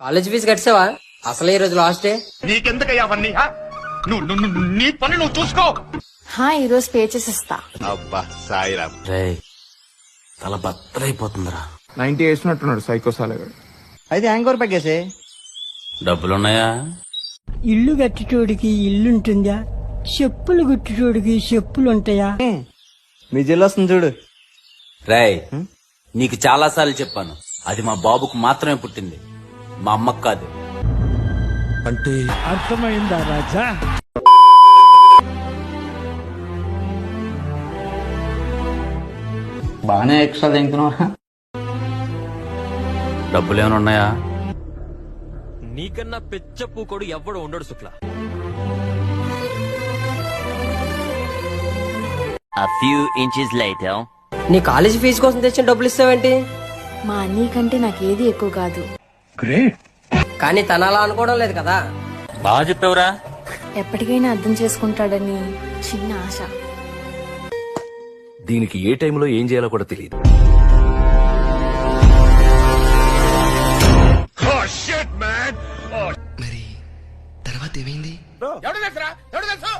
College fee కట్టావా? అసలు ఈ రోజు లాస్ట్ డే. నీకెందుకయ్యా అవన్నీ? నీ పని నువ్వు చూసుకో. ఈ రోజు పే చేసిస్తా. అబ్బా సాయిరామ్. రేయ్ తల బద్దలైపోతుందిరా. 90 వేసినట్టున్నాడు సైకో సాలగాడు. అయితే హ్యాంగ్ పెట్టేసే. డబ్బులున్నాయా? ఇల్లు కట్టేటోడికి ఇల్లుంటుందా? చెప్పులు కుట్టేటోడికి చెప్పులుంటాయా? మీ జిల్లా వస్తుంది చూడు. రేయ్ నీకు చాలా సార్లు చెప్పాను, అది మా బాబుకు మాత్రమే పుట్టింది, మా అమ్మకు కాదు. అంటే అర్థమైందా రాజా? బాగానే ఎక్స్ట్రా తింటున్నావా? డబ్బులేమైనా ఉన్నాయా? నీకన్నా పెచ్చ పూకోడు ఎవ్వడు ఉండడు శుక్ల. A few inches later. నీ కాలేజ్ ఫీజు కోసం తెచ్చిన డబ్బులు ఇస్తావేంటి? మా అన్నీ కంటే నాకేది ఎక్కువ కాదు. కానీ తన అలా అనుకోవడం లేదు కదా. బాగా చెప్పావురా. ఎప్పటికైనా అర్థం చేసుకుంటాడని చిన్న ఆశ. దీనికి ఏ టైంలో ఏం చేయాలో కూడా తెలియదు. మరి తర్వాత ఏమైంది? ఎవడు తెలుసురా? ఎవడు తెలుసు?